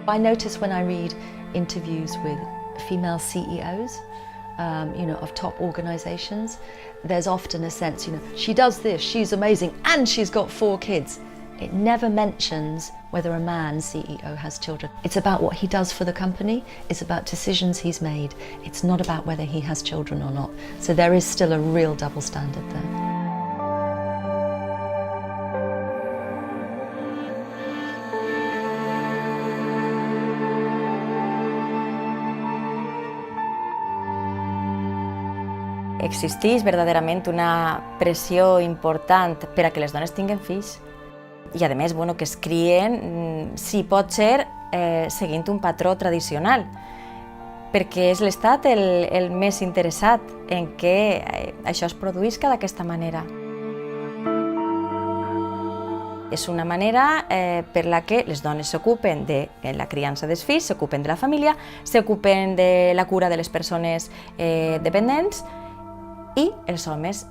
I notice when I read interviews with female CEOs, of top organisations, there's often a sense, she does this, she's amazing, and she's got 4 kids. It never mentions whether a man CEO has children. It's about what he does for the company, it's about decisions he's made. It's not about whether he has children or not. So there is still a real double standard there. Existeix verdaderament una pressió important per a que les dones tinguin fills i, a més, que es crien, si pot ser, seguint un patró tradicional, perquè és l'Estat el més interessat en que això es produïsca d'aquesta manera. És una manera per la que les dones s'ocupen de la criança dels fills, s'ocupen de la família, s'ocupen de la cura de les persones dependents, i els homes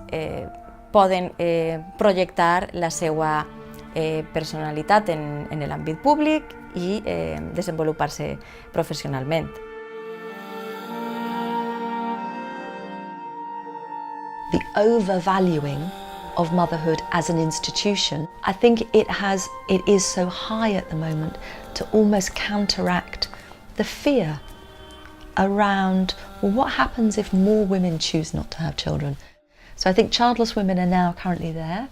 poden projectar la seva personalitat en l'àmbit públic i desenvolupar-se professionalment. The overvaluing of motherhood as an institution, I think it is so high at the moment to almost counteract the fear around, well, what happens if more women choose not to have children? So I think childless women are now currently there,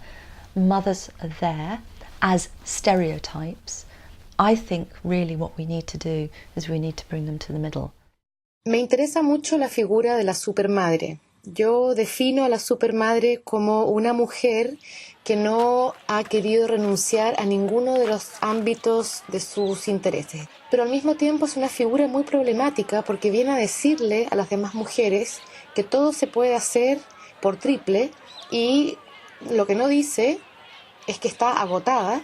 mothers are there as stereotypes. I think really what we need to do is we need to bring them to the middle. Me interesa mucho la figura de la supermadre. Yo defino a la supermadre como una mujer que no ha querido renunciar a ninguno de los ámbitos de sus intereses. Pero al mismo tiempo es una figura muy problemática porque viene a decirle a las demás mujeres que todo se puede hacer por triple y lo que no dice es que está agotada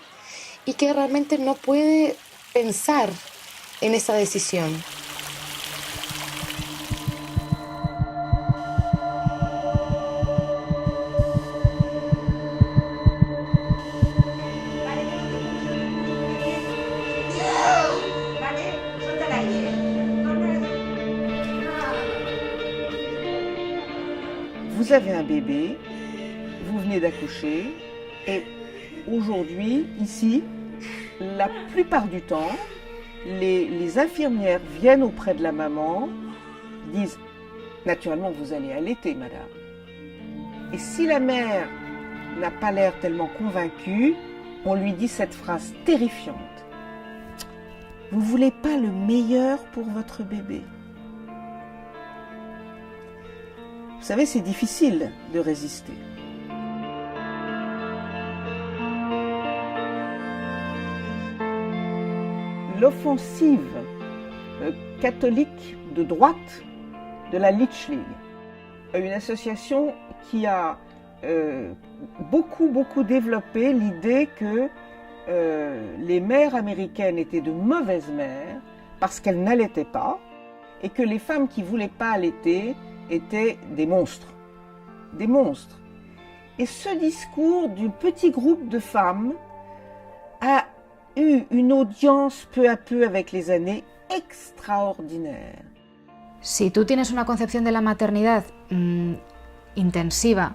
y que realmente no puede pensar en esa decisión. Vous avez un bébé, vous venez d'accoucher et aujourd'hui, ici, la plupart du temps, les infirmières viennent auprès de la maman, disent « Naturellement, vous allez allaiter, madame ». Et si la mère n'a pas l'air tellement convaincue, on lui dit cette phrase terrifiante « Vous ne voulez pas le meilleur pour votre bébé ?» Vous savez, c'est difficile de résister. L'offensive catholique de droite de la Leech League, une association qui a beaucoup développé l'idée que les mères américaines étaient de mauvaises mères parce qu'elles n'allaitaient pas et que les femmes qui ne voulaient pas allaiter étaient des monstres. Des monstres. Et ce discours du petit groupe de femmes a eu une audience peu à peu avec les années extraordinaire. Si tú tienes una concepción de la maternidad intensiva,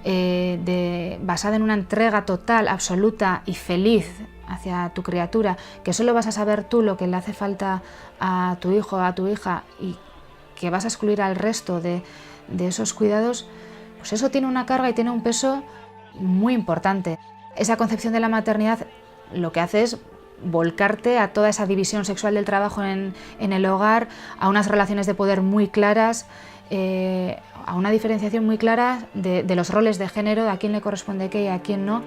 basada en una entrega total, absoluta y feliz hacia tu criatura, que solo vas a saber tú lo que le hace falta a tu hijo o a tu hija y que vas a excluir al resto de esos cuidados, pues eso tiene una carga y tiene un peso muy importante. Esa concepción de la maternidad lo que hace es volcarte a toda esa división sexual del trabajo en el hogar, a unas relaciones de poder muy claras, a una diferenciación muy clara de los roles de género, de a quién le corresponde qué y a quién no.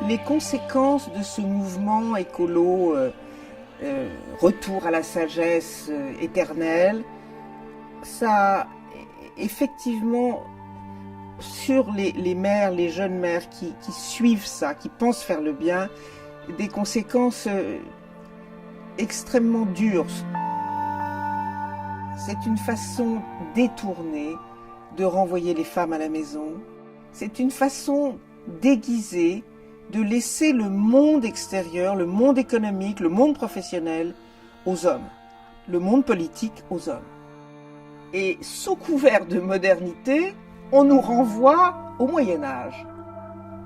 Les conséquences de ce mouvement écolo, retour à la sagesse éternelle, ça effectivement sur les mères, les jeunes mères qui suivent ça, qui pensent faire le bien, des conséquences extrêmement dures. C'est une façon détournée de renvoyer les femmes à la maison. C'est une façon déguisée de laisser le monde extérieur, le monde économique, le monde professionnel aux hommes, le monde politique aux hommes. Et sous couvert de modernité, on nous renvoie au Moyen Âge.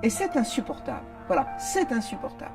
Et c'est insupportable. Voilà, c'est insupportable.